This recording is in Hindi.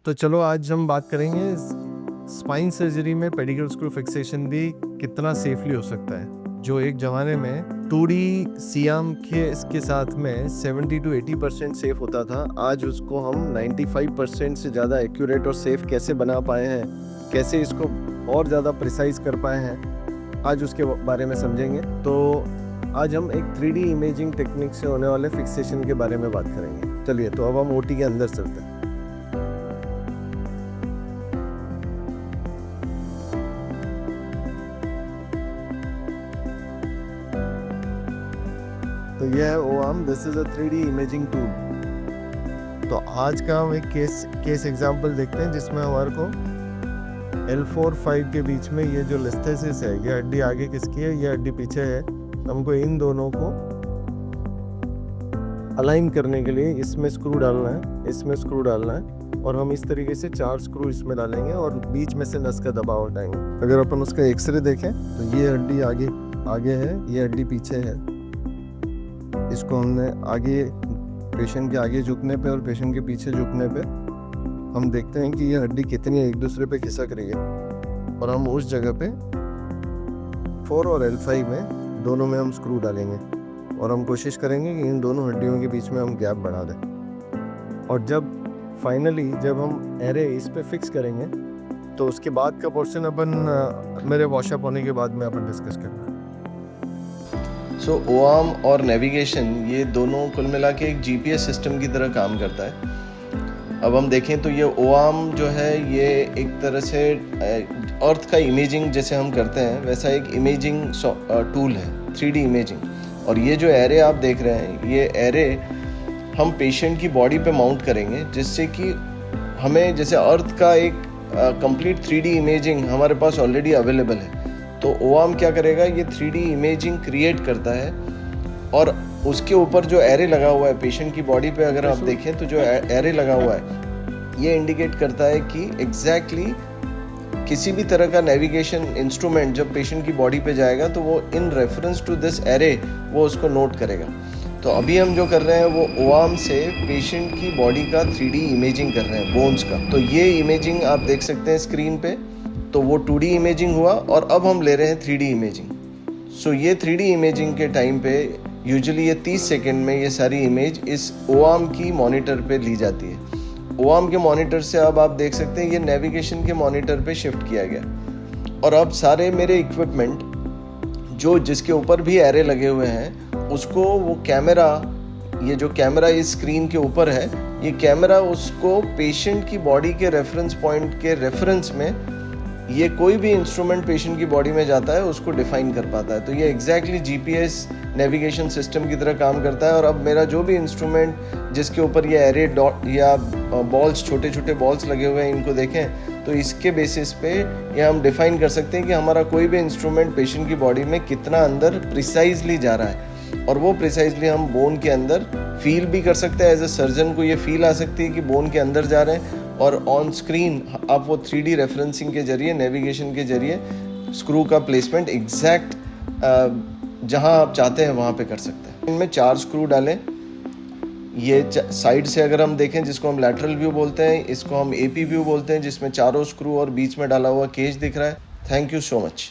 तो चलो आज हम बात करेंगे स्पाइन सर्जरी में पेडिकल स्क्रू फिक्सेशन भी कितना सेफली हो सकता है। जो एक ज़माने में 2D सियाम के इसके साथ में 70 to 80% सेफ होता था, आज उसको हम 95% से ज़्यादा एक्यूरेट और सेफ कैसे बना पाए हैं, कैसे इसको और ज़्यादा प्रिसाइज कर पाए हैं, आज उसके बारे में समझेंगे। तो आज हम एक 3D इमेजिंग टेक्निक से होने वाले फिक्सेशन के बारे में बात करेंगे। चलिए, तो अब हम OT के अंदर चलते हैं। तो यह है OARM, this is a 3D imaging tool. तो आज का हम एक केस एग्जांपल देखते हैं जिसमें हमारे को L4-5 के बीच में ये जो लिस्थेसिस है, ये हड्डी आगे किसकी है, ये हड्डी पीछे है। हमको इन दोनों को अलाइन करने के लिए इसमें स्क्रू डालना है, इसमें स्क्रू डालना है, और हम इस तरीके से 4 स्क्रू इसमें डालेंगे और बीच में से नस का दबाव हटाएंगे। अगर अपन उसका एक्सरे देखें तो ये हड्डी आगे है, ये हड्डी पीछे है। इसको हमने आगे, पेशेंट के आगे झुकने पे और पेशेंट के पीछे झुकने पे हम देखते हैं कि ये हड्डी कितनी एक दूसरे पे खिसक रही है, और हम उस जगह पे 4 और L5 में दोनों में हम स्क्रू डालेंगे और हम कोशिश करेंगे कि इन दोनों हड्डियों के बीच में हम गैप बढ़ा दें। और जब फाइनली जब हम एरे इस पे फिक्स करेंगे तो उसके बाद का पोर्शन अपन मेरे वॉशअप होने के बाद में अपन डिस्कस करेंगे। सो OARM और नेविगेशन, ये दोनों कुल मिला के एक GPS सिस्टम की तरह काम करता है। अब हम देखें तो ये OARM जो है, ये एक तरह से अर्थ का इमेजिंग जैसे हम करते हैं वैसा एक इमेजिंग टूल है, 3D इमेजिंग। और ये जो एरे आप देख रहे हैं, ये एरे हम पेशेंट की बॉडी पे माउंट करेंगे, जिससे कि हमें जैसे अर्थ का एक कंप्लीट 3D इमेजिंग हमारे पास ऑलरेडी अवेलेबल है। तो OARM क्या करेगा, ये 3D इमेजिंग क्रिएट करता है, और उसके ऊपर जो एरे लगा हुआ है पेशेंट की बॉडी पे, अगर आप देखें तो जो एरे लगा हुआ है ये इंडिकेट करता है कि एग्जैक्टली किसी भी तरह का नेविगेशन इंस्ट्रूमेंट जब पेशेंट की बॉडी पे जाएगा तो वो in reference to this array वो उसको नोट करेगा। तो अभी हम जो कर रहे हैं वो OARM से पेशेंट की बॉडी का 3D इमेजिंग कर रहे हैं, बोन्स का। तो ये इमेजिंग आप देख सकते हैं स्क्रीन पे। तो वो 2D इमेजिंग हुआ, और अब हम ले रहे हैं 3D इमेजिंग। सो ये 3D इमेजिंग के टाइम पे यूजुअली ये 30 सेकंड में ये सारी इमेज इस OARM की मॉनिटर पे ली जाती है। OARM के मॉनिटर से अब आप देख सकते हैं ये नेविगेशन के मॉनिटर पे शिफ्ट किया गया, और अब सारे मेरे इक्विपमेंट जो जिसके ऊपर भी एरे लगे हुए हैं उसको वो कैमरा, ये जो कैमरा इस स्क्रीन के ऊपर है, ये कैमरा उसको पेशेंट की बॉडी के रेफरेंस पॉइंट के रेफरेंस में ये कोई भी इंस्ट्रूमेंट पेशेंट की बॉडी में जाता है उसको डिफाइन कर पाता है। तो ये एग्जैक्टली GPS नेविगेशन सिस्टम की तरह काम करता है। और अब मेरा जो भी इंस्ट्रूमेंट जिसके ऊपर ये एरे डॉट या बॉल्स, छोटे छोटे बॉल्स लगे हुए हैं, इनको देखें तो इसके बेसिस पे ये हम डिफाइन कर सकते हैं कि हमारा कोई भी इंस्ट्रूमेंट पेशेंट की बॉडी में कितना अंदर प्रिसाइजली जा रहा है, और वो प्रिसाइजली हम बोन के अंदर फील भी कर सकते हैं। एज ए सर्जन को ये फील आ सकती है कि बोन के अंदर जा रहे हैं, और ऑन स्क्रीन आप वो 3D रेफरेंसिंग के जरिए, नेविगेशन के जरिए स्क्रू का प्लेसमेंट एग्जैक्ट जहां आप चाहते हैं वहां पे कर सकते हैं। इनमें 4 स्क्रू डालें। ये साइड से अगर हम देखें, जिसको हम लैटरल व्यू बोलते हैं, इसको हम AP व्यू बोलते हैं, जिसमें चारों स्क्रू और बीच में डाला हुआ केज दिख रहा है। Thank you so much.